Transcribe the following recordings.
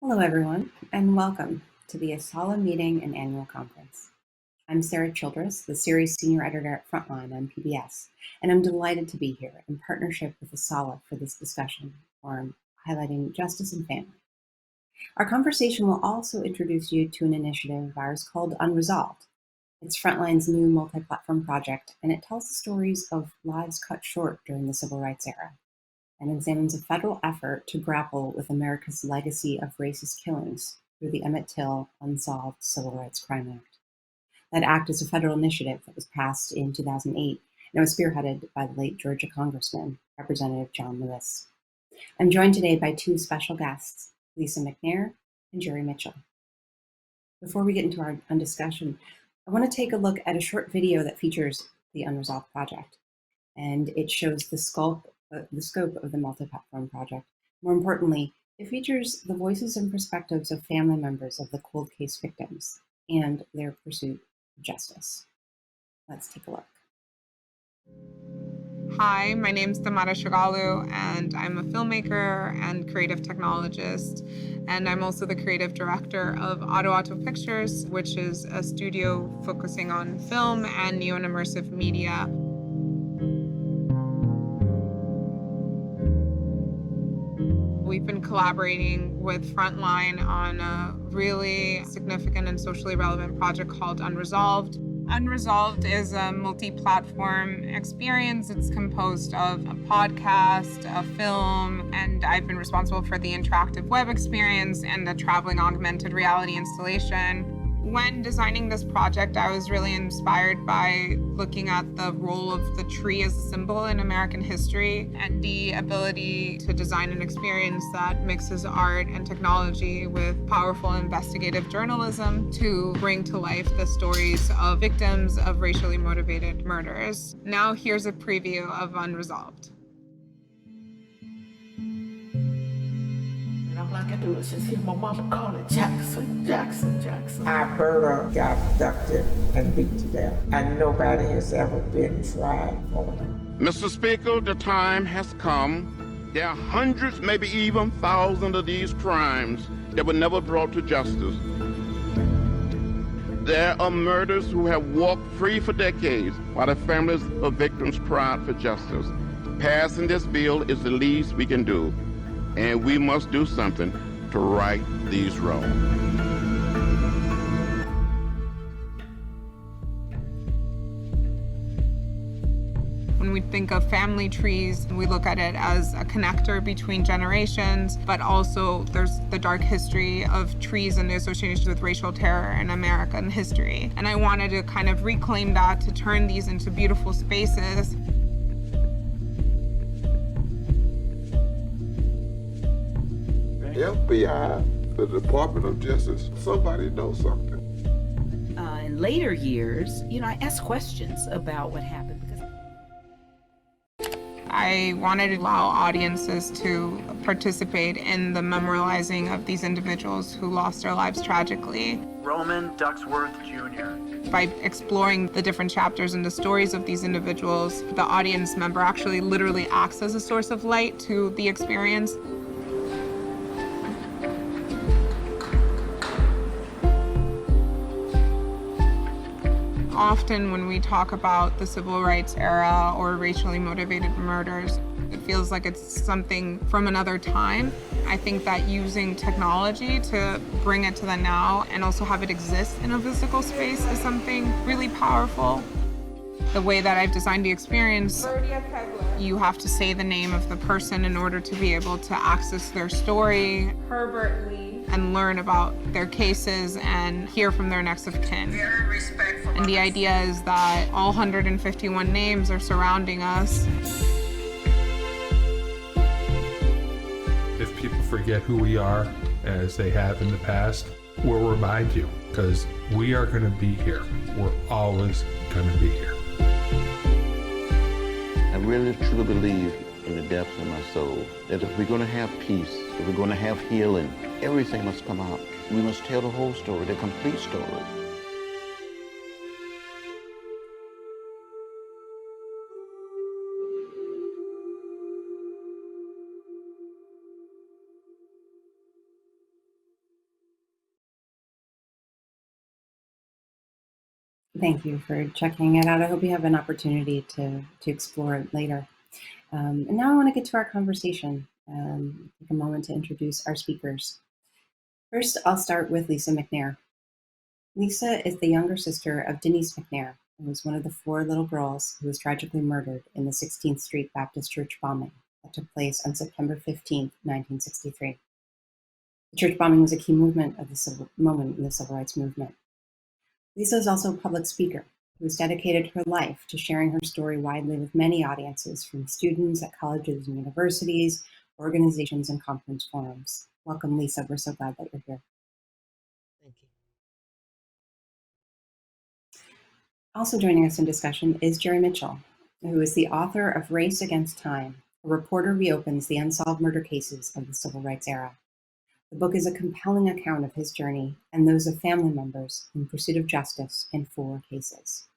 Hello, everyone, and welcome to the ASALA meeting and annual conference. I'm Sarah Childress, the Series Senior Editor at FRONTLINE on PBS, and I'm delighted to be here in partnership with ASALA for this discussion forum highlighting justice and family. Our conversation will also introduce you to an initiative of ours called Unresolved. It's FRONTLINE's new multi-platform project, and it tells the stories of lives cut short during the Civil Rights era and examines a federal effort to grapple with America's legacy of racist killings through the Emmett Till Unsolved Civil Rights Crime Act. That act is a federal initiative that was passed in 2008 and it was spearheaded by the late Georgia Congressman, Representative John Lewis. I'm joined today by two special guests, Lisa McNair and Jerry Mitchell. Before we get into our discussion, I want to take a look at a short video that features the Unresolved project, and it shows the scope of the multi-platform project. More importantly, it features the voices and perspectives of family members of the cold case victims and their pursuit of justice. Let's take a look. Hi, my name's Tamara Shagalu, and I'm a filmmaker and creative technologist. And I'm also the creative director of Auto Pictures, which is a studio focusing on film and neo and immersive media. We've been collaborating with FRONTLINE on a really significant and socially relevant project called Unresolved. Unresolved is a multi-platform experience. It's composed of a podcast, a film, and I've been responsible for the interactive web experience and the traveling augmented reality installation. When designing this project, I was really inspired by looking at the role of the tree as a symbol in American history and the ability to design an experience that mixes art and technology with powerful investigative journalism to bring to life the stories of victims of racially motivated murders. Now here's a preview of Unresolved. All I can do is just hear my mama calling Jackson, Jackson, Jackson. Our murderer got abducted and beat to death, and nobody has ever been tried for it. Mr. Speaker, the time has come. There are hundreds, maybe even thousands of these crimes that were never brought to justice. There are murders who have walked free for decades while the families of victims cried for justice. Passing this bill is the least we can do, and we must do something to right these wrongs. When we think of family trees, we look at it as a connector between generations, but also there's the dark history of trees and the association with racial terror in American history. And I wanted to kind of reclaim that to turn these into beautiful spaces. FBI, the Department of Justice, somebody knows something. In later years, I asked questions about what happened because I wanted to allow audiences to participate in the memorializing of these individuals who lost their lives tragically. Roman Ducksworth Jr. By exploring the different chapters and the stories of these individuals, the audience member actually literally acts as a source of light to the experience. Often when we talk about the civil rights era or racially motivated murders, it feels like it's something from another time. I think that using technology to bring it to the now and also have it exist in a physical space is something really powerful. The way that I've designed the experience, you have to say the name of the person in order to be able to access their story. Herbert Lee. And learn about their cases and hear from their next of kin. And the idea is that all 151 names are surrounding us. If people forget who we are, as they have in the past, we'll remind you, because we are going to be here. We're always going to be here. I really truly believe in the depths of my soul that if we're going to have peace, if we're going to have healing, everything must come out. We must tell the whole story, the complete story. Thank you for checking it out. I hope you have an opportunity to explore it later. And now I want to get to our conversation. Take a moment to introduce our speakers. First, I'll start with Lisa McNair. Lisa is the younger sister of Denise McNair, who was one of the 4 little girls who was tragically murdered in the 16th Street Baptist Church bombing that took place on September 15, 1963. The church bombing was a key moment in the civil rights movement. Lisa is also a public speaker who has dedicated her life to sharing her story widely with many audiences, from students at colleges and universities, organizations, and conference forums. Welcome, Lisa. We're so glad that you're here. Thank you. Also joining us in discussion is Jerry Mitchell, who is the author of Race Against Time: A Reporter Reopens the Unsolved Murder Cases of the Civil Rights Era. The book is a compelling account of his journey and those of family members in pursuit of justice in 4 cases.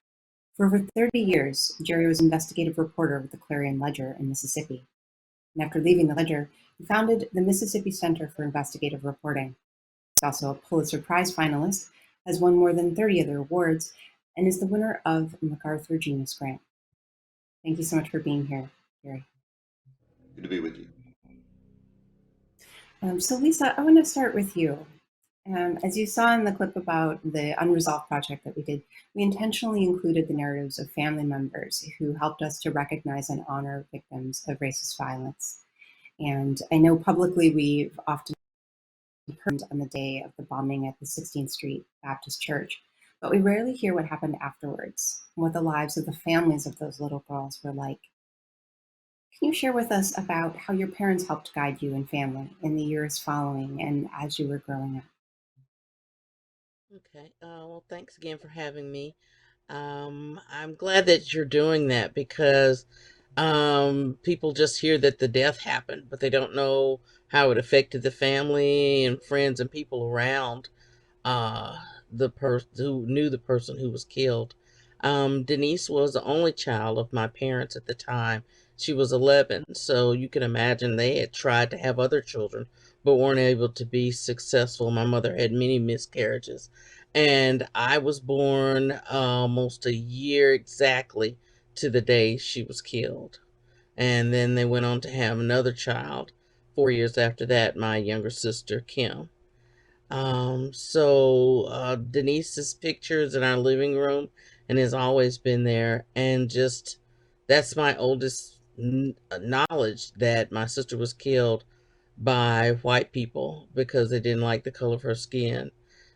For over 30 years, Jerry was investigative reporter with the Clarion Ledger in Mississippi. And after leaving the Ledger, he founded the Mississippi Center for Investigative Reporting. He's also a Pulitzer Prize finalist, has won more than 30 other awards, and is the winner of the MacArthur Genius Grant. Thank you so much for being here, Jerry. Good to be with you. So Lisa, I want to start with you. As you saw in the clip about the Unresolved project that we did, we intentionally included the narratives of family members who helped us to recognize and honor victims of racist violence. And I know publicly we've often heard on the day of the bombing at the 16th Street Baptist Church, but we rarely hear what happened afterwards, and what the lives of the families of those little girls were like. Can you share with us about how your parents helped guide you and family in the years following and as you were growing up? Okay. Well, thanks again for having me. I'm glad that you're doing that because people just hear that the death happened, but they don't know how it affected the family and friends and people around uh, the person who knew the person who was killed. Denise was the only child of my parents at the time. She was 11, so you can imagine they had tried to have other children, but weren't able to be successful. My mother had many miscarriages, and I was born almost a year exactly to the day she was killed. And then they went on to have another child 4 years after that, my younger sister, Kim. Denise's pictures in our living room and has always been there. And just that's my oldest knowledge that my sister was killed by white people because they didn't like the color of her skin.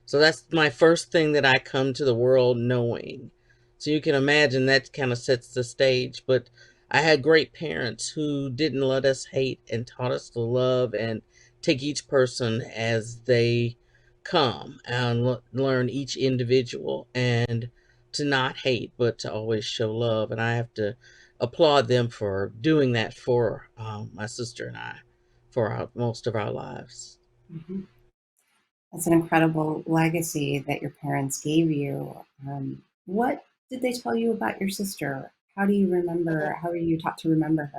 So that's my first thing that I come to the world knowing. So you can imagine that kind of sets the stage. But I had great parents who didn't let us hate and taught us to love and take each person as they come and learn each individual and to not hate, but to always show love. And I have to applaud them for doing that for my sister and I for most of our lives. Mm-hmm. That's an incredible legacy that your parents gave you. What did they tell you about your sister? How do you remember? How are you taught to remember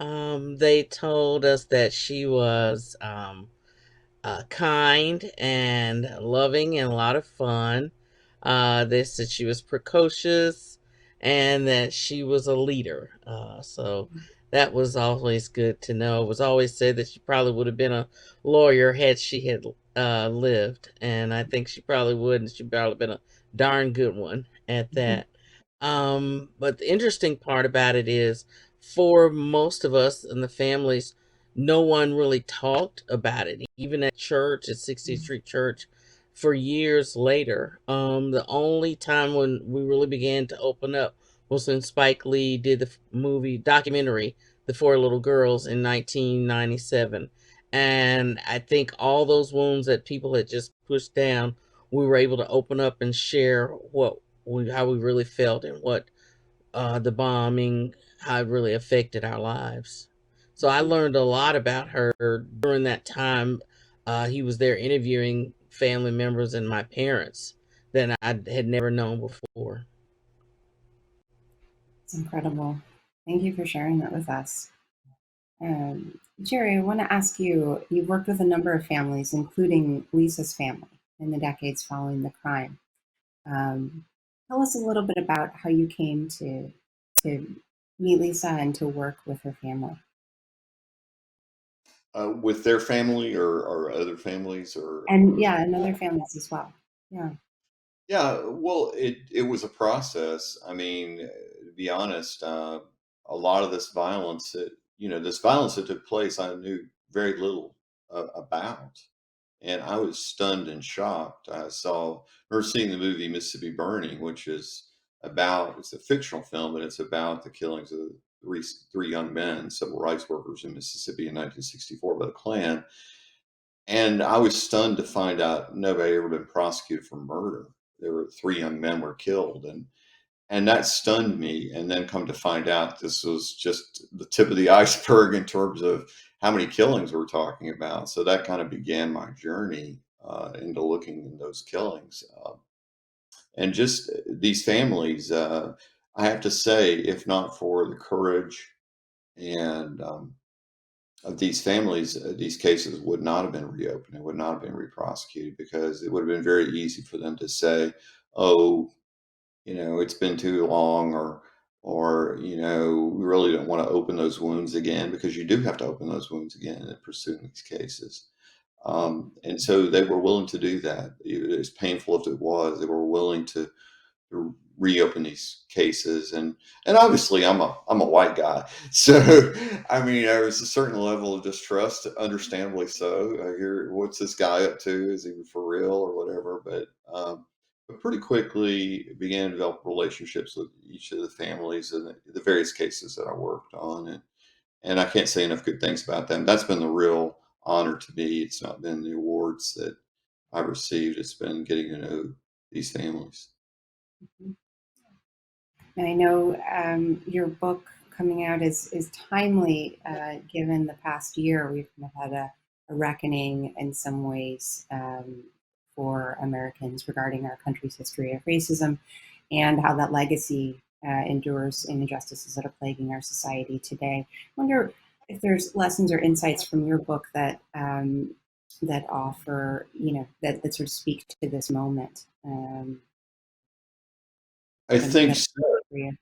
her? They told us that she was kind and loving and a lot of fun. They said she was precocious and that she was a leader. So that was always good to know. It was always said that she probably would have been a lawyer had she had lived. And I think she probably would, and she'd probably been a darn good one at that. But the interesting part about it is for most of us and the families, no one really talked about it, even at church, at 60th Street Church, for years later. The only time when we really began to open up was when Spike Lee did the movie documentary, The Four Little Girls, in 1997. And I think all those wounds that people had just pushed down, we were able to open up and share how we really felt and what the bombing, how it really affected our lives. So I learned a lot about her during that time. He was there interviewing family members and my parents that I had never known before. It's incredible. Thank you for sharing that with us. Jerry, I want to ask you, you've worked with a number of families, including Lisa's family, in the decades following the crime. Tell us a little bit about how you came to meet Lisa and to work with her family. With their family or other families And yeah, and other families as well. Yeah. Yeah, well, it was a process. I mean, to be honest, a lot of this violence that took place, I knew very little about, and I was stunned and shocked. Remember seeing the movie Mississippi Burning, which is it's a fictional film, and it's about the killings of three young men, civil rights workers in Mississippi in 1964 by the Klan. And I was stunned to find out nobody had ever been prosecuted for murder. There were three young men were killed, and that stunned me. And then come to find out this was just the tip of the iceberg in terms of how many killings we're talking about. So that kind of began my journey into looking in those killings, and just these families. I have to say, if not for the courage and of these families, these cases would not have been reopened. It would not have been reprosecuted because it would have been very easy for them to say, "Oh, it's been too long," or we really don't want to open those wounds again, because you do have to open those wounds again in pursuing these cases. And so they were willing to do that, as painful as it was. They were willing to reopen these cases, and obviously I'm a white guy, so I mean there was a certain level of distrust, understandably so. I hear, what's this guy up to? Is he for real or whatever? But pretty quickly began to develop relationships with each of the families and the various cases that I worked on, and I can't say enough good things about them. That's been the real honor to me. It's not been the awards that I've received. It's been getting to know these families. Mm-hmm. And I know your book coming out is timely, given the past year. We've kind of had a reckoning in some ways for Americans regarding our country's history of racism and how that legacy endures in injustices that are plaguing our society today. I wonder if there's lessons or insights from your book that that offer, that sort of speak to this moment. I think so.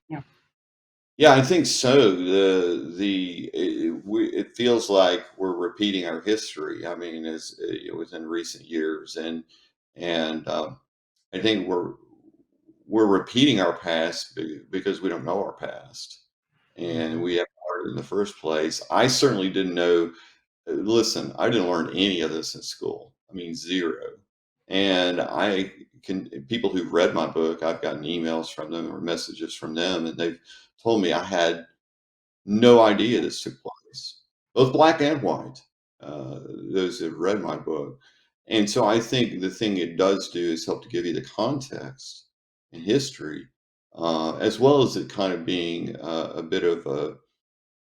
Yeah. Yeah, I think so. It feels like we're repeating our history. I mean, as within recent years, and I think we're repeating our past because we don't know our past, and we haven't learned it in the first place. I certainly didn't know. Listen, I didn't learn any of this in school. I mean, zero. And people who've read my book, I've gotten emails from them or messages from them, and they've told me I had no idea this took place, both black and white, those who've read my book. And so I think the thing it does do is help to give you the context and history, as well as it kind of being a bit of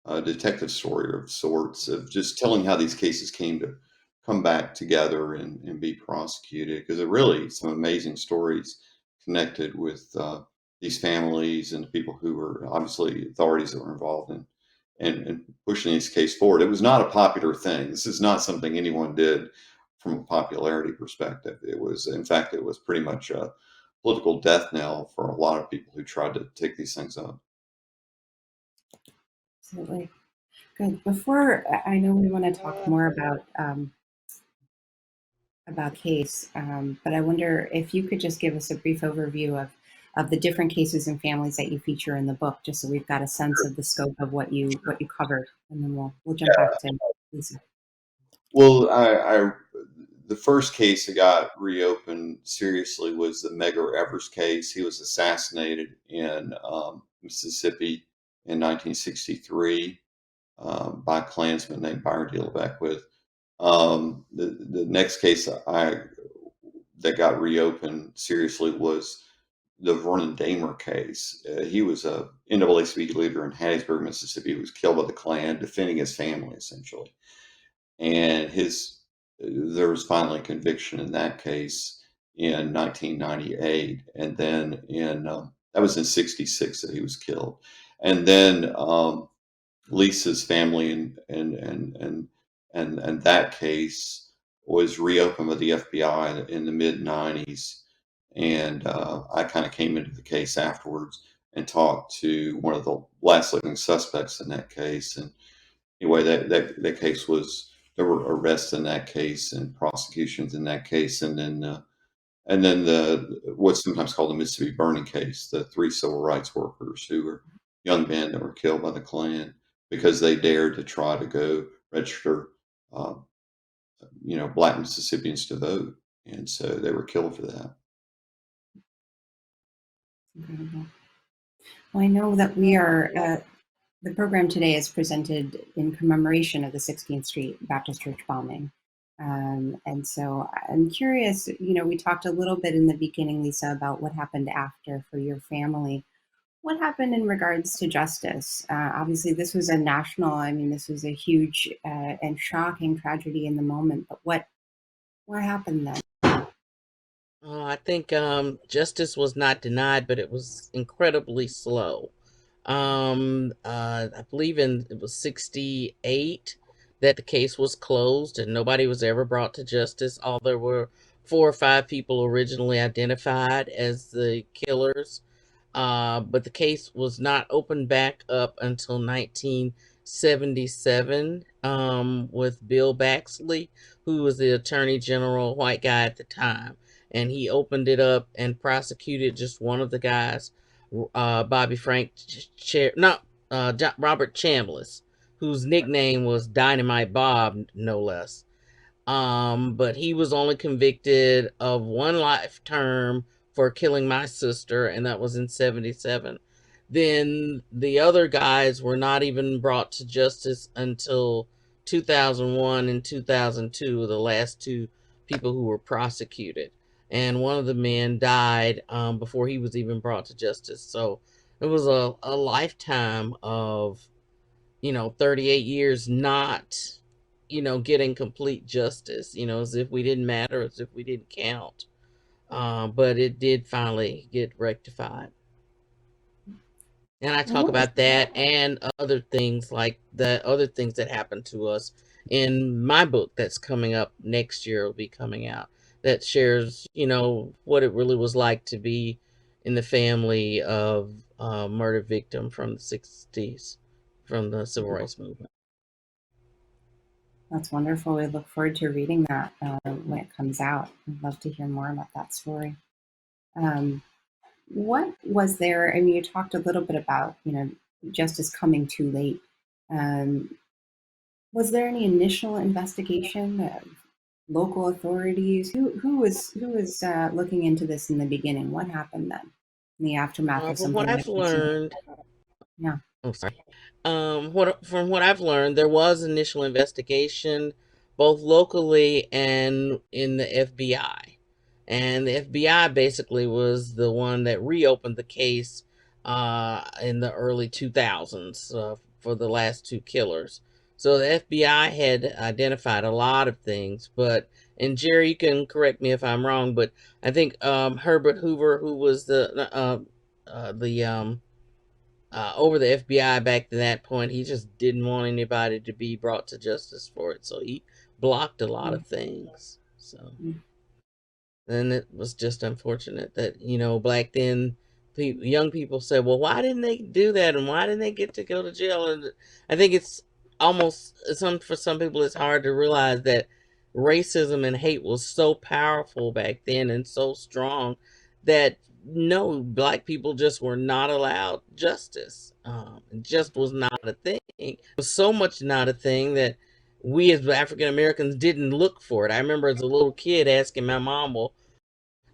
a detective story of sorts, of just telling how these cases came to come back together and be prosecuted. Because it really some amazing stories connected with these families and the people who were obviously authorities that were involved in pushing this case forward. It was not a popular thing. This is not something anyone did from a popularity perspective. It was, in fact, it was pretty much a political death knell for a lot of people who tried to take these things up. Absolutely. Good. Before, I know we want to talk more about case, but I wonder if you could just give us a brief overview of the different cases and families that you feature in the book, just so we've got a sense of the scope of what you covered, and then we'll jump back to Lisa. Well, the first case that got reopened seriously was the Medgar Evers case. He was assassinated in Mississippi in 1963 by a Klansman named Byron D. LeBeckwith. The next case that got reopened seriously was the Vernon Damer case. He was a NAACP leader in Hattiesburg, Mississippi. He was killed by the Klan defending his family, essentially. And there was finally conviction in that case in 1998, and then that was in '66 that he was killed. And then Lisa's family and that case was reopened by the FBI in the mid '90s, And I kind of came into the case afterwards and talked to one of the last living suspects in that case. And anyway, that case was, there were arrests in that case and prosecutions in that case, and then the what's sometimes called the Mississippi burning case, the 3 civil rights workers who were young men that were killed by the Klan because they dared to try to go register, Black Mississippians to vote, and so they were killed for that. Incredible. Well, I know that we are, the program today is presented in commemoration of the 16th Street Baptist Church bombing. And so I'm curious, we talked a little bit in the beginning, Lisa, about what happened after for your family. What happened in regards to justice? Obviously, this was a national, this was a huge and shocking tragedy in the moment, but what happened then? I think justice was not denied, but it was incredibly slow. I believe it was 68 that the case was closed and nobody was ever brought to justice. All there were 4 or 5 people originally identified as the killers. But the case was not opened back up until 1977 with Bill Baxley, who was the Attorney General, white guy at the time. And he opened it up and prosecuted just one of the guys, Bobby Frank, Robert Chambliss, whose nickname was Dynamite Bob, no less. But he was only convicted of 1 life term for killing my sister, and that was in 77. Then the other guys were not even brought to justice until 2001 and 2002, the last 2 people who were prosecuted. And one of the men died before he was even brought to justice. So it was a lifetime of, 38 years not, getting complete justice, as if we didn't matter, as if we didn't count. But it did finally get rectified. And I talk about that and other things like the other things that happened to us in my book that's coming up next year, will be coming out, that shares, what it really was like to be in the family of a murder victim from the 60s, from the civil rights movement. That's wonderful. We look forward to reading that when it comes out. I'd love to hear more about that story. What was there? You talked a little bit about, justice coming too late. Was there any initial investigation of local authorities? Who was looking into this in the beginning? What happened then in the aftermath of From something? what I've learned, yeah. I'm sorry. From what I've learned, there was initial investigation, both locally and in the FBI. And the FBI basically was the one that reopened the case in the early 2000s for the last 2 killers. So the FBI had identified a lot of things, and Jerry, you can correct me if I'm wrong, but I think Herbert Hoover, who was the over the FBI back to that point, he just didn't want anybody to be brought to justice for it, so he blocked a lot of things. So then it was just unfortunate that, back then young people said, well, why didn't they do that, and why didn't they get to go to jail? And I think it's almost, for some people, it's hard to realize that racism and hate was so powerful back then and so strong that no, Black people just were not allowed justice. It just was not a thing. It was so much not a thing that we as African Americans didn't look for it. I remember as a little kid asking my mom, well,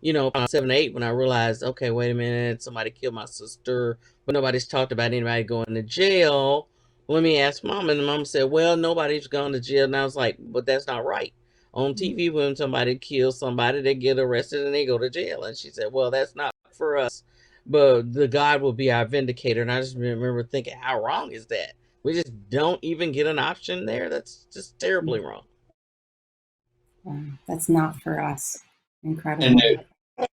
7 or 8, when I realized, okay, wait a minute, somebody killed my sister, but nobody's talked about anybody going to jail. Let me ask Mom, and Mom said, well, nobody's gone to jail. And I was like, but that's not right. On TV, when somebody kills somebody, they get arrested and they go to jail. And she said, well, that's not for us, but the God will be our vindicator. And I just remember thinking, how wrong is that? We just don't even get an option there. That's just terribly wrong. That's not for us. Incredible. And the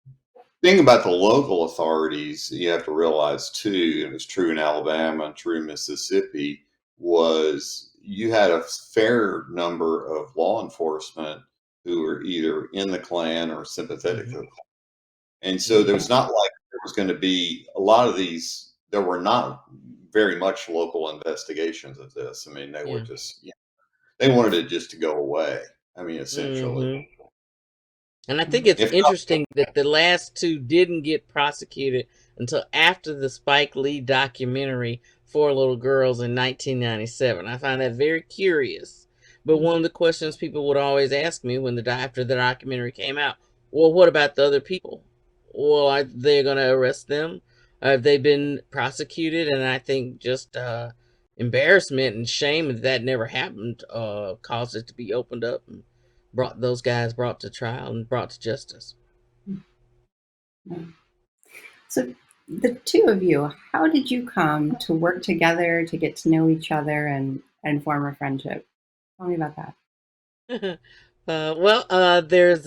thing about the local authorities, you have to realize too, and it's true in Alabama and true in Mississippi, was you had a fair number of law enforcement who were either in the Klan or sympathetic to the Klan. And so there was not like there was going to be a lot of these. There were not very much local investigations of this. I mean, they were just, they wanted it just to go away. I mean, essentially. And I think it's If not, interesting that the last two didn't get prosecuted until after the Spike Lee documentary, Four Little Girls, in 1997. I find that very curious. But one of the questions people would always ask me after the documentary came out, well, what about the other people? Well, are they going to arrest them? Have they been prosecuted? And I think just embarrassment and shame that never happened caused it to be opened up and those guys brought to trial and brought to justice. So the two of you, how did you come to work together, to get to know each other and form a friendship? Tell me about that. There's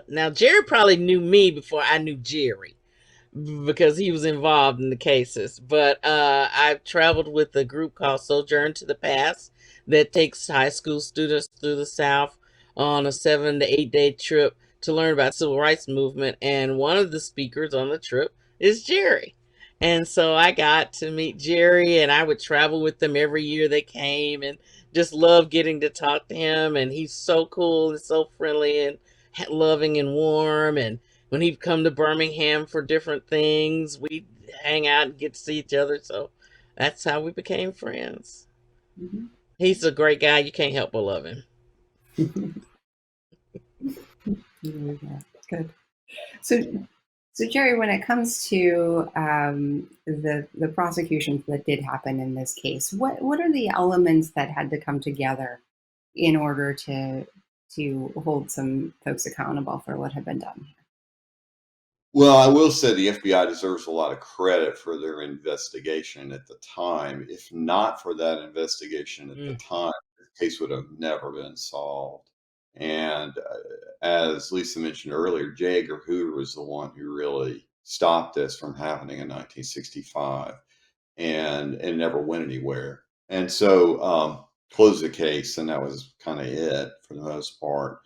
now Jerry probably knew me before I knew Jerry because he was involved in the cases. But I've traveled with a group called Sojourn to the Past that takes high school students through the South on a 7 to 8 day trip to learn about the civil rights movement. And one of the speakers on the trip is Jerry. And so I got to meet Jerry, and I would travel with them every year they came, and just love getting to talk to him. And he's so cool and so friendly and loving and warm. And when he'd come to Birmingham for different things, we'd hang out and get to see each other. So that's how we became friends. He's a great guy. You can't help but love him. Good. So Jerry, when it comes to the prosecutions that did happen in this case, what are the elements that had to come together in order to hold some folks accountable for what had been done here? Well, I will say the FBI deserves a lot of credit for their investigation at the time. If not for that investigation at the time, the case would have never been solved. And as Lisa mentioned earlier, J. Edgar Hoover was the one who really stopped this from happening in 1965 and never went anywhere. And so closed the case, and that was kind of it for the most part.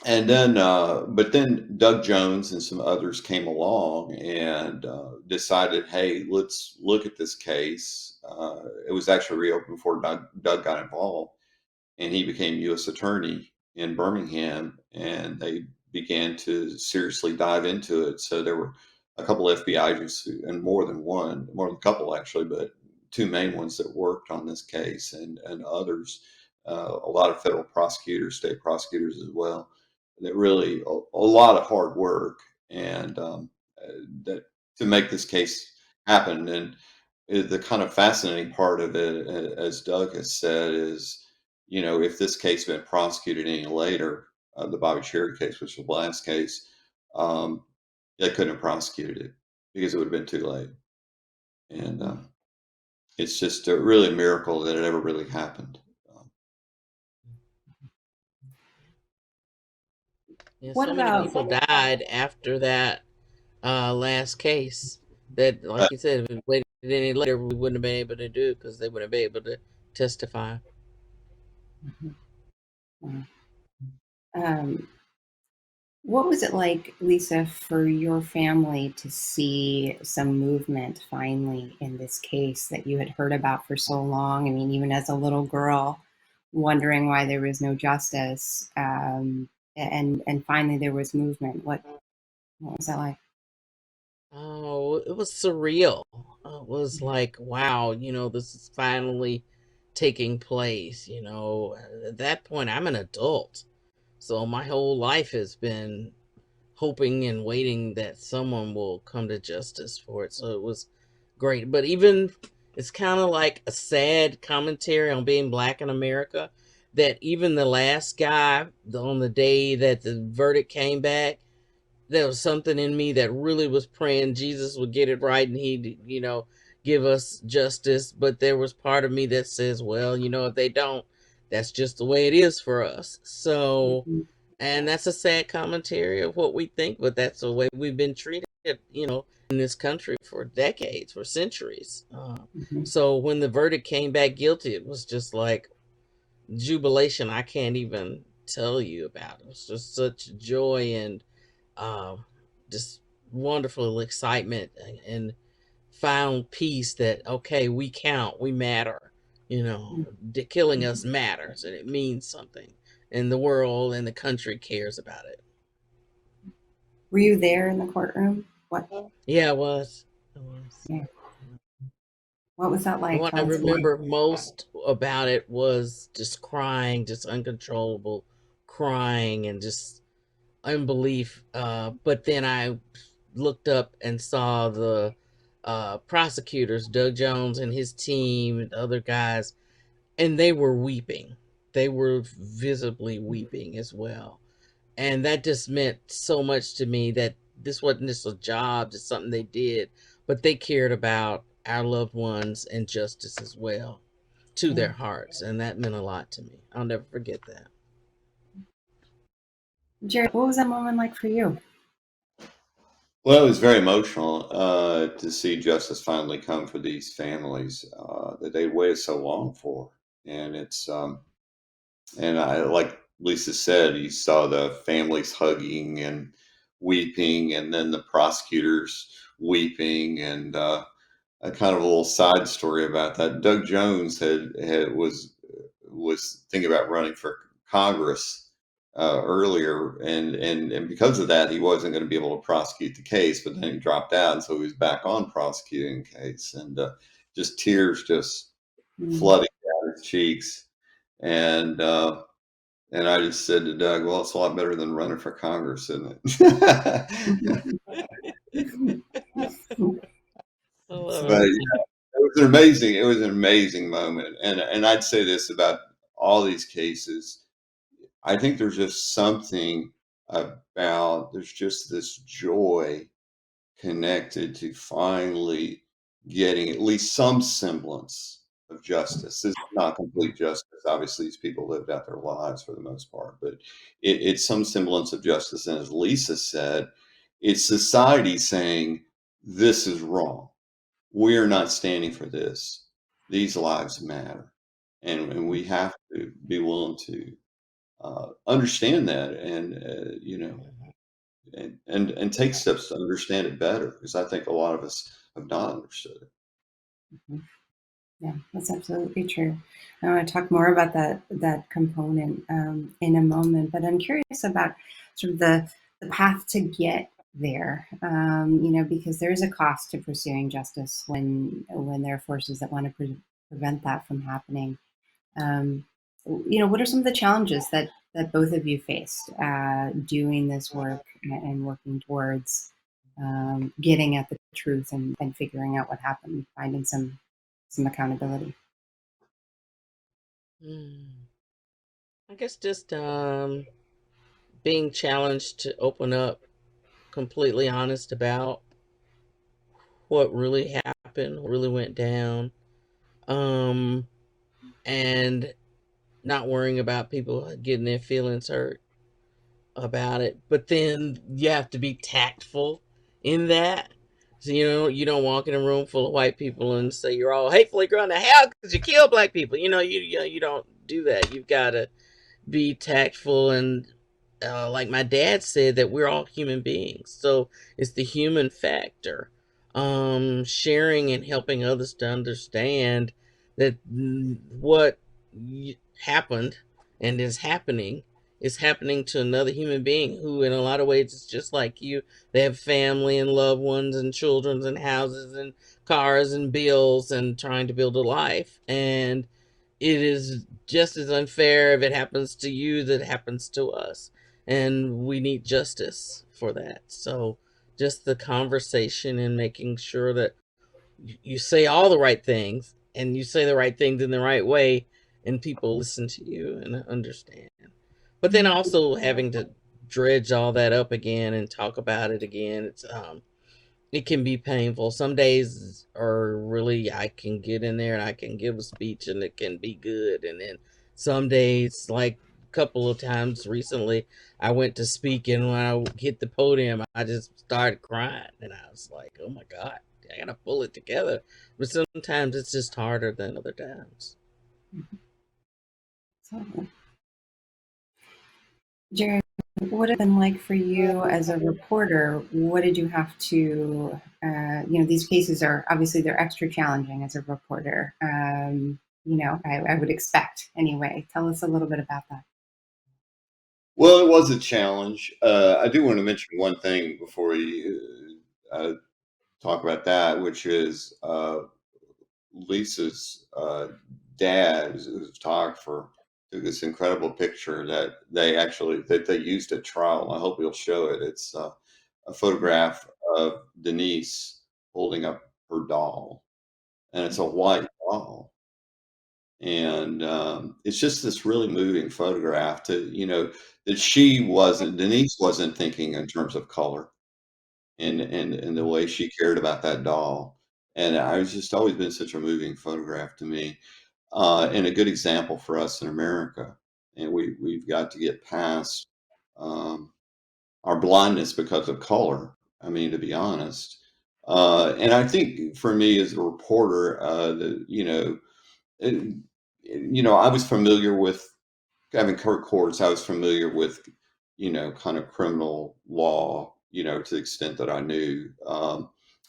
And then, but then Doug Jones and some others came along and decided, hey, let's look at this case. It was actually reopened before Doug got involved, and he became U.S. Attorney in Birmingham, and they began to seriously dive into it. So there were a couple of FBI agents, and more than a couple actually, but two main ones that worked on this case, and others, a lot of federal prosecutors, state prosecutors as well. That really a lot of hard work, and that to make this case happen. And the kind of fascinating part of it, as Doug has said, is, you know, if this case had been prosecuted any later, the Bobby Cherry case, which was the last case, they couldn't have prosecuted it because it would have been too late. And it's just really a miracle that it ever really happened. Yeah, What so many about people died after that last case that, like you said, if we waited any later, we wouldn't have been able to do it because they wouldn't be able to testify. What was it like, Lisa, for your family to see some movement finally in this case that you had heard about for so long? I mean, even as a little girl, wondering why there was no justice, and finally there was movement. What was that like? Oh, it was surreal. It was like, wow, you know, this is finally taking place. You know, at that point, I'm an adult. So my whole life has been hoping and waiting that someone will come to justice for it. So it was great. But even it's kind of like a sad commentary on being Black in America that even the last guy on the day that the verdict came back, there was something in me that really was praying Jesus would get it right and he'd, you know, give us justice. But there was part of me that says, well, you know, if they don't, that's just the way it is for us. So, and that's a sad commentary of what we think, but that's the way we've been treated, you know, in this country for decades, for centuries. So when the verdict came back guilty, it was just like jubilation I can't even tell you about. It was just such joy and just wonderful excitement and found peace that, okay, we count, we matter, killing us matters and it means something, and the world and the country cares about it. Were you there in the courtroom? What? Yeah, I was. Yeah. What was that like? What I remember most about it was just crying, just uncontrollable crying and just unbelief. But then I looked up and saw the prosecutors, Doug Jones and his team, and other guys, and they were weeping. They were visibly weeping as well. And that just meant so much to me that this wasn't just a job, just something they did, but they cared about our loved ones and justice as well to their hearts. And that meant a lot to me. I'll never forget that. Jared, what was that moment like for you? Well, it was very emotional to see justice finally come for these families that they waited so long for. And it's, and I, like Lisa said, you saw the families hugging and weeping, and then the prosecutors weeping. And a kind of a little side story about that: Doug Jones was thinking about running for Congress earlier, and because of that, he wasn't going to be able to prosecute the case. But then he dropped out, and so he was back on prosecuting the case, and just tears just flooding down his cheeks. And I just said to Doug, "Well, it's a lot better than running for Congress, isn't it?" But yeah, it was an amazing moment, and I'd say this about all these cases. I think there's just something about, there's just this joy connected to finally getting at least some semblance of justice. This is not complete justice. Obviously, these people lived out their lives for the most part, but it's some semblance of justice. And as Lisa said, it's society saying, this is wrong. We are not standing for this. These lives matter. And we have to be willing to understand that, and and take steps to understand it better, because I think a lot of us have not understood it. Yeah, that's absolutely true. I want to talk more about that component in a moment, but I'm curious about sort of the path to get there. Because there is a cost to pursuing justice when there are forces that want to prevent that from happening. What are some of the challenges that both of you faced doing this work and working towards getting at the truth and figuring out what happened, finding some accountability? I guess just being challenged to open up, completely honest about what really happened, what really went down, and not worrying about people getting their feelings hurt about it. But then you have to be tactful in that. So, you don't walk in a room full of white people and say you're all hatefully going to hell because you kill black people. You don't do that. You've got to be tactful and like my dad said, that we're all human beings. So it's the human factor. Sharing and helping others to understand that what happened and is happening to another human being who in a lot of ways is just like you. They have family and loved ones and children and houses and cars and bills and trying to build a life. And it is just as unfair if it happens to you that it happens to us. And we need justice for that. So just the conversation and making sure that you say all the right things and you say the right things in the right way and people listen to you and understand. But then also having to dredge all that up again and talk about it again. It can be painful. Some days are really, I can get in there and I can give a speech and it can be good. And then some days, like a couple of times recently, I went to speak and when I hit the podium, I just started crying. And I was like, oh my God, I gotta pull it together. But sometimes it's just harder than other times. Jared, What would it have been like for you as a reporter? What did you have to, these cases are obviously they're extra challenging as a reporter. I would expect anyway. Tell us a little bit about that. Well, it was a challenge. I do want to mention one thing before you talk about that, which is Lisa's dad, who's a photographer, took this incredible picture that they used at trial. I hope you'll show it. It's a photograph of Denise holding up her doll, and it's a white doll. And it's just this really moving photograph that Denise wasn't thinking in terms of color and the way she cared about that doll. And I was just always been such a moving photograph to me, and a good example for us in America. And we've got to get past um, our blindness because of color. I mean, to be honest. And I think for me as a reporter, it, I was familiar with having court courts. I was familiar with, kind of criminal law, to the extent that I knew,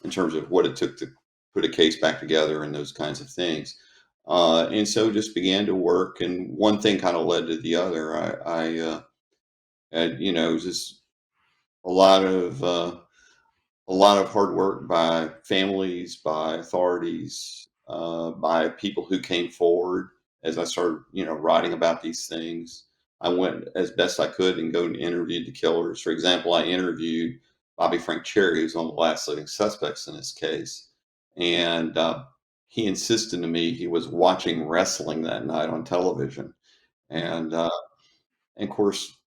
in terms of what it took to put a case back together and those kinds of things. And so just began to work, and one thing kind of led to the other. I had, just a lot of, a lot of hard work by families, by authorities, by people who came forward as I started, writing about these things. I went as best I could and go and interviewed the killers. For example, I interviewed Bobby Frank Cherry, who's one of the last living suspects in this case. And he insisted to me he was watching wrestling that night on television. And of course,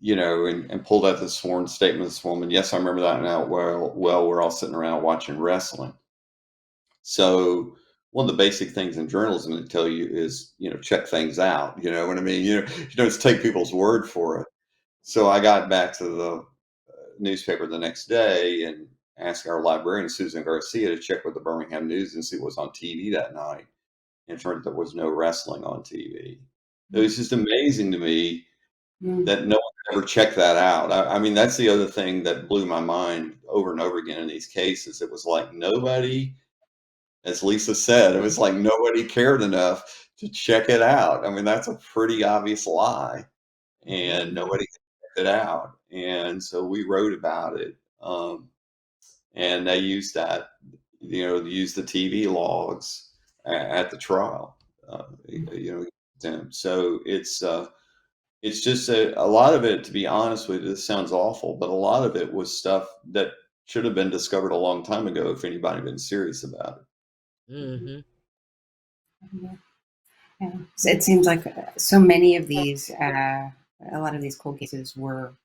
and pulled out this sworn statement of this woman. Yes, I remember that now. Well, we're all sitting around watching wrestling. So one of the basic things in journalism they tell you is, check things out. You know what I mean? You don't just take people's word for it. So I got back to the newspaper the next day and asked our librarian, Susan Garcia, to check with the Birmingham News and see what was on TV that night. And it turned out there was no wrestling on TV. It was just amazing to me that no one ever checked that out. I mean, that's the other thing that blew my mind over and over again in these cases. It was like nobody, as Lisa said, it was like nobody cared enough to check it out. I mean, that's a pretty obvious lie, and nobody checked it out. And so we wrote about it, and they used that, used the TV logs at the trial. So it's just a lot of it, to be honest with you, this sounds awful, but a lot of it was stuff that should have been discovered a long time ago if anybody had been serious about it. Mm-hmm. Yeah. So it seems like so many of these, a lot of these cold cases were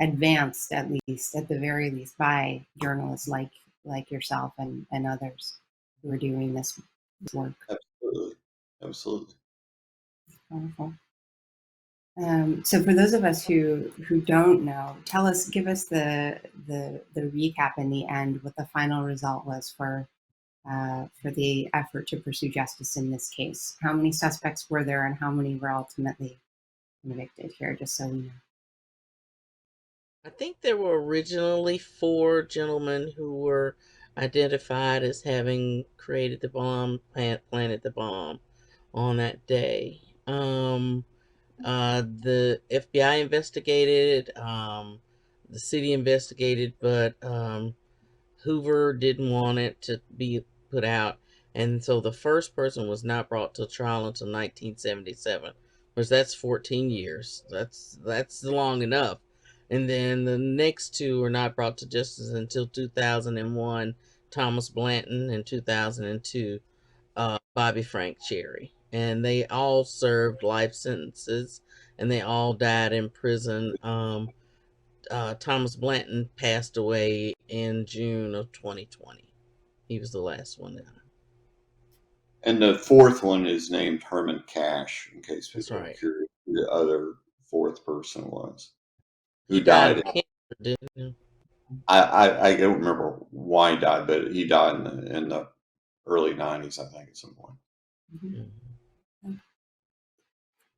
advanced, at the very least, by journalists like yourself and others who are doing this work. Absolutely. Wonderful. So for those of us who don't know, give us the recap in the end, what the final result was for the effort to pursue justice in this case. How many suspects were there, and how many were ultimately convicted here? Just so we know. I think there were originally 4 gentlemen who were identified as having created the bomb, planted the bomb on that day. The FBI investigated, the city investigated, but Hoover didn't want it to be put out, and so the first person was not brought to trial until 1977, which that's 14 years. That's long enough. And then the next 2 were not brought to justice until 2001, Thomas Blanton, and 2002, Bobby Frank Cherry. And they all served life sentences, and they all died in prison. Thomas Blanton passed away in June of 2020. He was the last one down. And the 4th one is named Herman Cash, in case people That's right. are curious who the other 4th person was. Who He died of cancer, didn't he? I don't remember why he died, but he died in the early 90s, I think, at some point. Mm-hmm.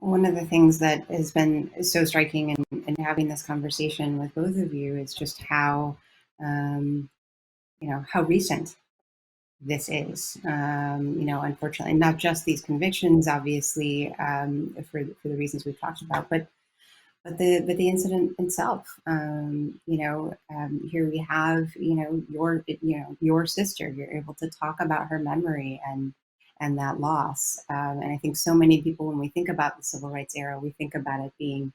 One of the things that has been so striking and having this conversation with both of you is just how, how recent this is. Unfortunately, not just these convictions, obviously, for the reasons we've talked about, but the incident itself. Here we have, your sister. You're able to talk about her memory and that loss. And I think so many people, when we think about the civil rights era, we think about it being,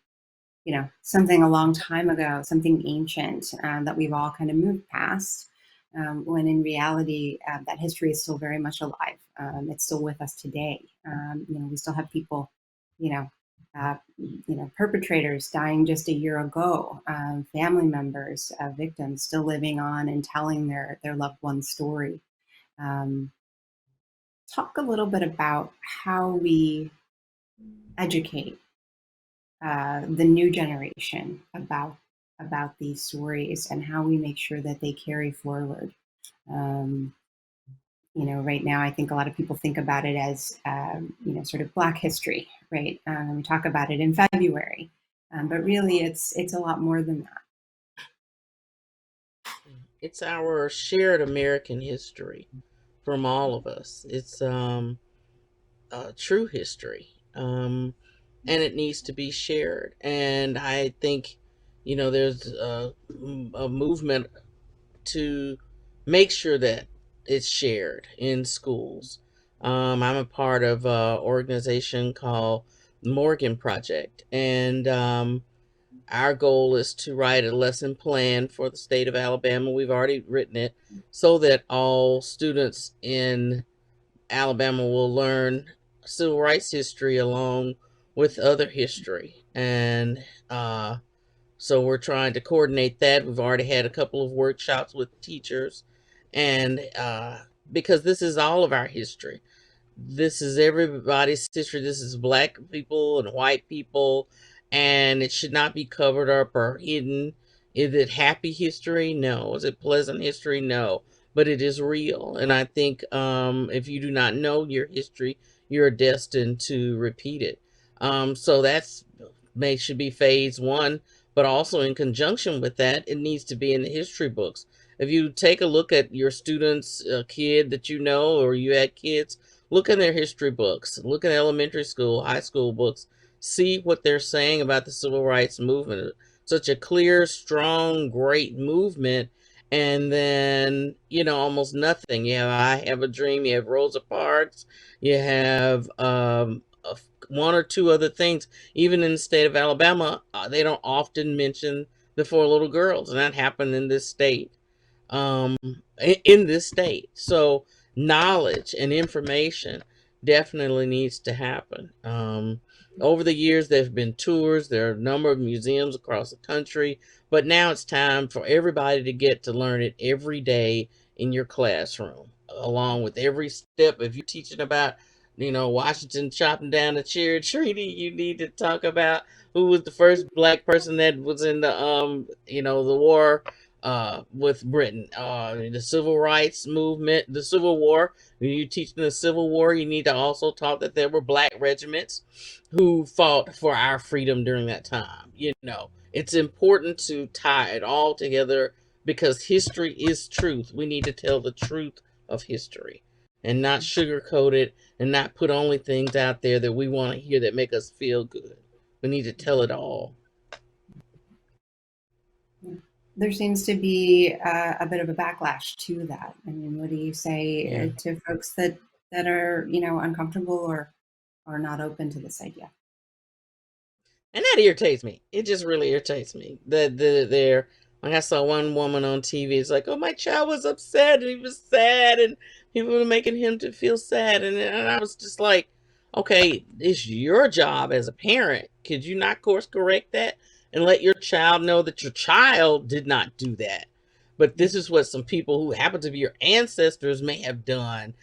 something a long time ago, something ancient that we've all kind of moved past. When in reality, that history is still very much alive. It's still with us today. We still have people, perpetrators dying just a year ago, family members, victims still living on and telling their loved one's story. Talk a little bit about how we educate the new generation about these stories and how we make sure that they carry forward. Right now, I think a lot of people think about it as, sort of Black history, right? We talk about it in February, but really it's a lot more than that. It's our shared American history from all of us. It's true history. And it needs to be shared. And I think, there's a movement to make sure that it's shared in schools. I'm a part of an organization called Morgan Project, and our goal is to write a lesson plan for the state of Alabama. We've already written it so that all students in Alabama will learn civil rights history along with other history. And so we're trying to coordinate that. We've already had a couple of workshops with teachers. And because this is all of our history. This is everybody's history. This is Black people and white people. And it should not be covered up or hidden. Is it happy history? No. Is it pleasant history? No. But it is real. And I think if you do not know your history, you're destined to repeat it. So that's should be phase one. But also in conjunction with that, it needs to be in the history books. If you take a look at your students, a kid that you know, or you had kids, look in their history books. Look at elementary school, high school books. See what they're saying about the civil rights movement. Such a clear, strong, great movement. And then, almost nothing. You have I Have a Dream. You have Rosa Parks. You have one or two other things. Even in the state of Alabama, they don't often mention the four little girls. And that happened in this state. In this state. So knowledge and information definitely needs to happen. Over the years, there have been tours. There are a number of museums across the country. But now it's time for everybody to get to learn it every day in your classroom, along with every step. If you're teaching about, Washington chopping down a cherry treaty, you need to talk about who was the first Black person that was in the, the war with Britain, the civil rights movement, the Civil War. When you're teaching the Civil War, you need to also talk that there were Black regiments who fought for our freedom during that time. It's important to tie it all together because history is truth. We need to tell the truth of history and not sugarcoat it and not put only things out there that we want to hear that make us feel good. We need to tell it all. There seems to be a bit of a backlash to that. I mean, what do you say to folks that are, uncomfortable or not open to this idea? And that irritates me. It just really irritates me that they're like, I saw one woman on TV. It's like, oh, my child was upset and he was sad and people were making him to feel sad. And I was just like, okay, it's your job as a parent. Could you not course correct that and let your child know that your child did not do that? But this is what some people who happen to be your ancestors may have done.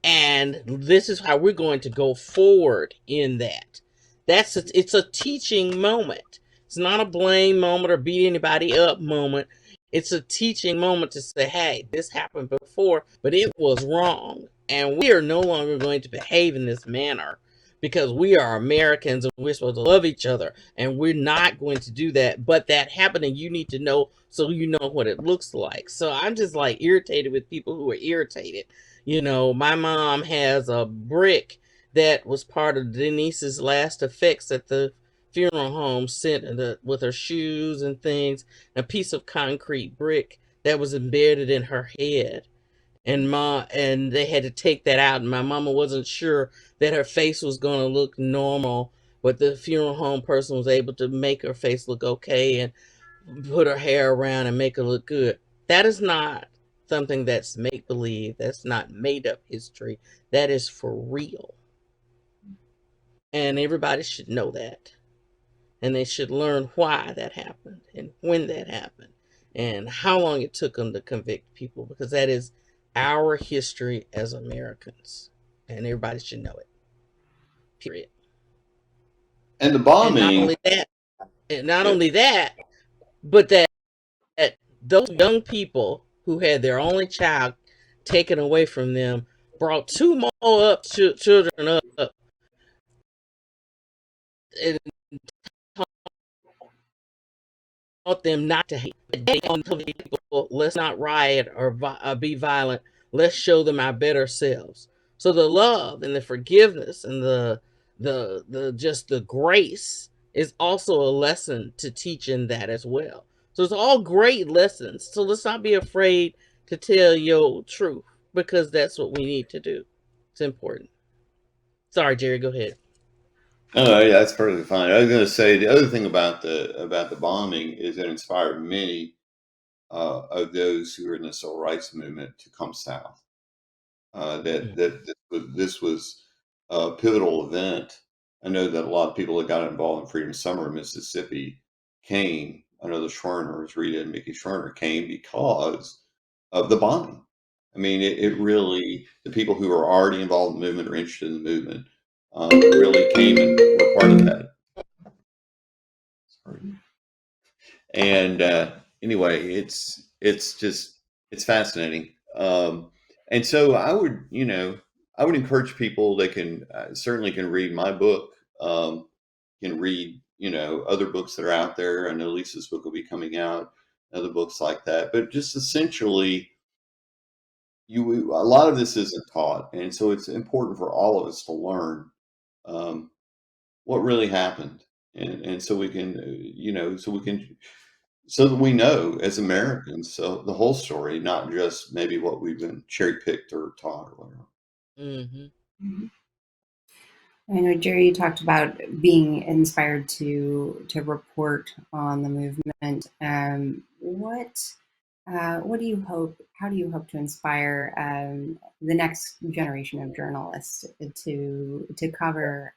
And this is how we're going to go forward in that. It's a teaching moment. It's not a blame moment or beat anybody up moment. It's a teaching moment to say, hey, this happened before, but it was wrong. And we are no longer going to behave in this manner because we are Americans and we're supposed to love each other, and we're not going to do that. But that happened, and you need to know so you know what it looks like. So I'm just like irritated with people who are irritated. You know, my mom has a brick that was part of Denise's last effects at the funeral home, sent with her shoes and things, a piece of concrete brick that was embedded in her head. And they had to take that out, and my mama wasn't sure that her face was going to look normal, but the funeral home person was able to make her face look okay and put her hair around and make her look good. That is not something that's make believe. That's not made up history. That is for real, and everybody should know that, and they should learn why that happened and when that happened and how long it took them to convict people, because that is our history as Americans, and everybody should know it. Period. And the And bombing, not only that, but that those young people who had their only child taken away from them brought two more children up and taught them not to hate. People, let's not riot or be violent. Let's show them our better selves. So the love and the forgiveness and the just the grace is also a lesson to teach in that as well. So it's all great lessons. So let's not be afraid to tell your truth, because that's what we need to do. It's important. Sorry, Jerry, go ahead. oh yeah, that's perfectly fine. I was going to say the other thing about the bombing is it inspired many of those who were in the civil rights movement to come south. This was a pivotal event. I know that a lot of people that got involved in Freedom Summer in Mississippi came. I know the Schwerners, Rita and Mickey Schwerner, came because of the bombing. I mean, it really, the people who are already involved in the movement or interested in the movement really came and were part of that. Sorry. And anyway, it's fascinating. And so I would encourage people that can certainly can read my book, can read other books that are out there. I know Lisa's book will be coming out, other books like that. But just essentially, a lot of this isn't taught, and so it's important for all of us to learn um, what really happened, and so we can so that we know as Americans, so the whole story, not just maybe what we've been cherry picked or taught or whatever. Mm-hmm. I know, Jerry, you talked about being inspired to report on the movement. What do you hope? How do you hope to inspire the next generation of journalists to cover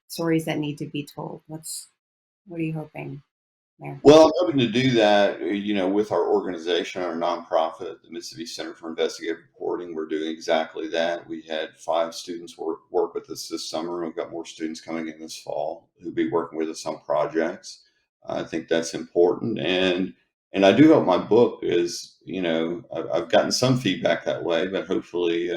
stories that need to be told? What are you hoping there? Well, I'm hoping to do that, with our organization, our nonprofit, the Mississippi Center for Investigative Reporting. We're doing exactly that. We had 5 students work with us this summer, and we've got more students coming in this fall who'll be working with us on projects. I think that's important, and I do hope my book is, I've gotten some feedback that way, but hopefully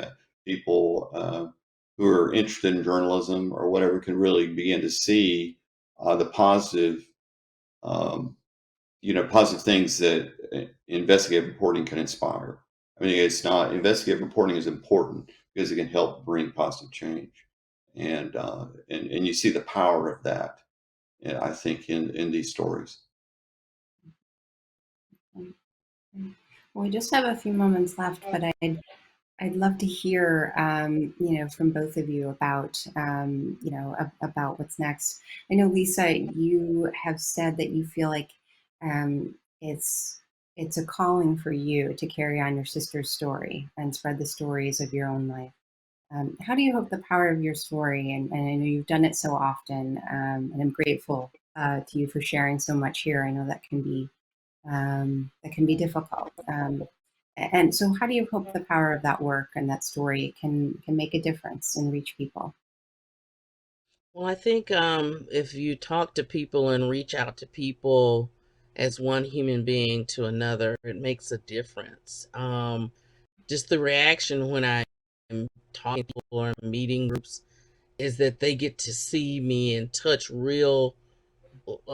people who are interested in journalism or whatever can really begin to see the positive. Um, positive things that investigative reporting can inspire. I mean, investigative reporting is important because it can help bring positive change, and you see the power of that. I think in these stories. Well, we just have a few moments left, but I'd love to hear, from both of you about, about what's next. I know, Lisa, you have said that you feel like it's a calling for you to carry on your sister's story and spread the stories of your own life. How do you hope the power of your story, and I know you've done it so often, and I'm grateful to you for sharing so much here. I know that can be difficult. And so how do you hope the power of that work and that story can make a difference and reach people? Well, I think if you talk to people and reach out to people as one human being to another, it makes a difference. Just the reaction when I am talking to people or meeting groups, is that they get to see me and touch real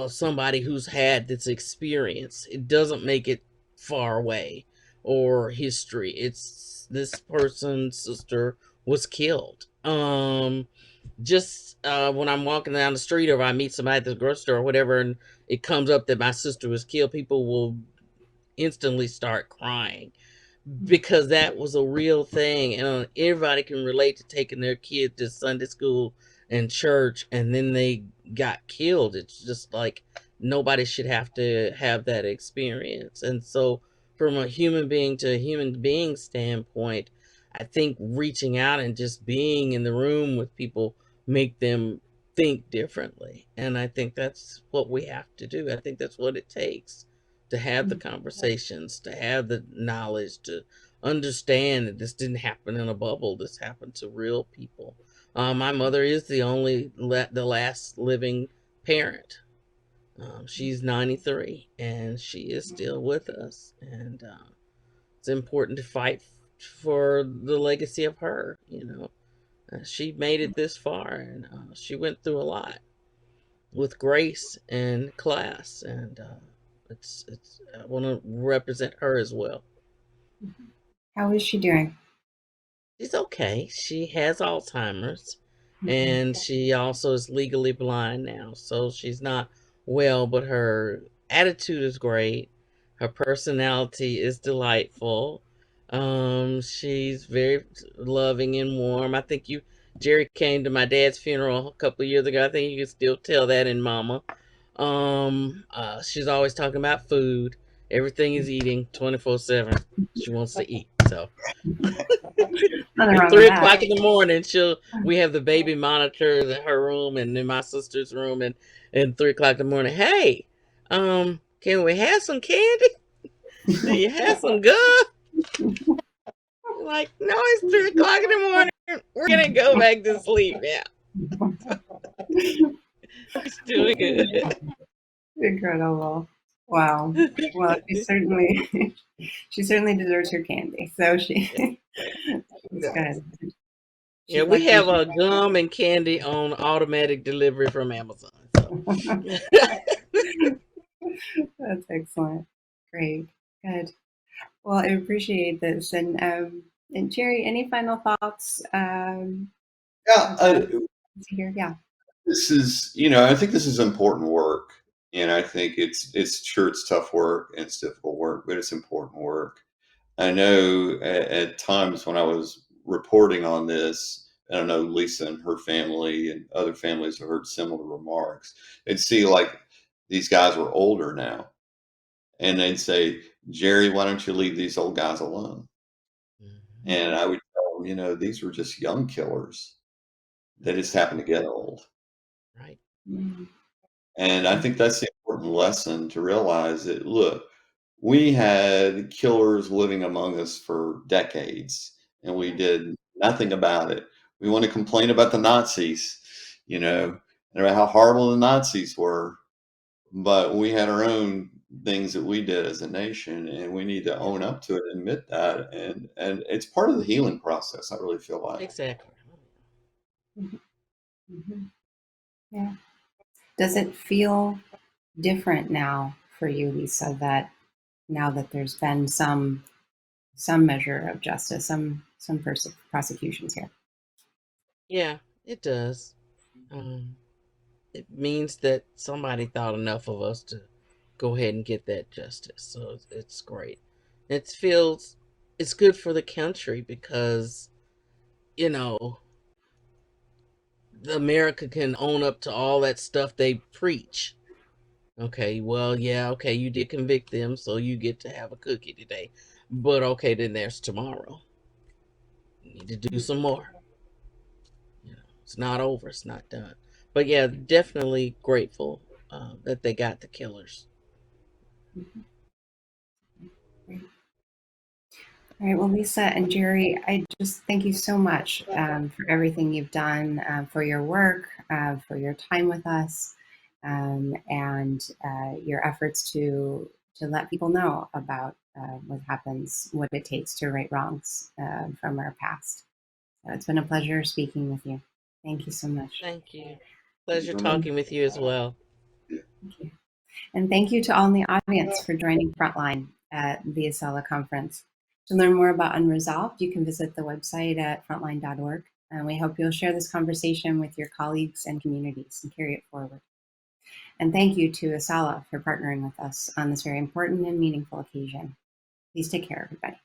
somebody who's had this experience. It doesn't make it far away or history. It's this person's sister was killed. Just when I'm walking down the street or I meet somebody at the grocery store or whatever, and it comes up that my sister was killed, people will instantly start crying because that was a real thing, and everybody can relate to taking their kid to Sunday school and church and then they got killed. It's just like nobody should have to have that experience. And so from a human being to a human being standpoint, I think reaching out and just being in the room with people make them think differently, and I think that's what we have to do. I think that's what it takes to have the conversations, to have the knowledge, to understand that this didn't happen in a bubble. This happened to real people. My mother is the last living parent. She's 93 and she is still with us. And it's important to fight for the legacy of her. She made it this far, and she went through a lot with grace and class, and it's I want to represent her as well. How is she doing? She's okay. She has Alzheimer's, and she also is legally blind now, so she's not well, but her attitude is great. Her personality is delightful. She's very loving and warm. I think Jerry came to my dad's funeral a couple of years ago. I think you can still tell that in Mama. She's always talking about food. Everything is eating 24/7. She wants to eat. So at 3 o'clock in the morning, we have the baby monitors in her room and in my sister's room, and 3 o'clock in the morning, hey, can we have some candy? Do you have some gum? Like, no, it's 3 o'clock in the morning. We're gonna go back to sleep now. She's doing good. Incredible. Wow. Well, she certainly deserves her candy. So she's good. Yeah, we have a gum and candy on automatic delivery from Amazon. So. That's excellent. Great. Good. Well, I appreciate this. And Jerry, any final thoughts? Yeah. This is, I think this is important work, and I think it's sure it's tough work and it's difficult work, but it's important work. I know at times when I was reporting on this, and I know Lisa and her family and other families have heard similar remarks. They'd see like these guys were older now, and they'd say, Jerry, why don't you leave these old guys alone? And I would tell them, these were just young killers. They just happened to get old. Right. And I think that's the important lesson to realize that, look, we had killers living among us for decades, and we did nothing about it. We want to complain about the Nazis, and about how horrible the Nazis were, but we had our own things that we did as a nation, and we need to own up to it and admit that, and it's part of the healing process. I really feel like exactly. Yeah. Does it feel different now for you, Lisa, that now that there's been some measure of justice, some prosecutions here? Yeah, it does. It means that somebody thought enough of us to go ahead and get that justice. So it's great. It's good for the country because, America can own up to all that stuff they preach. Okay, well, yeah, okay, you did convict them, so you get to have a cookie today. But okay, then there's tomorrow. You need to do some more. It's not over, it's not done. But yeah, definitely grateful that they got the killers. All right, well, Lisa and Jerry, I just thank you so much for everything you've done, for your work, for your time with us, and your efforts to let people know about what happens, what it takes to right wrongs from our past. So it's been a pleasure speaking with you. Thank you so much. Thank you. Pleasure so much. talking with you as well. Thank you. And thank you to all in the audience for joining Frontline at the ASALA conference. To learn more about Unresolved, you can visit the website at frontline.org. And we hope you'll share this conversation with your colleagues and communities and carry it forward. And thank you to ASALA for partnering with us on this very important and meaningful occasion. Please take care, everybody.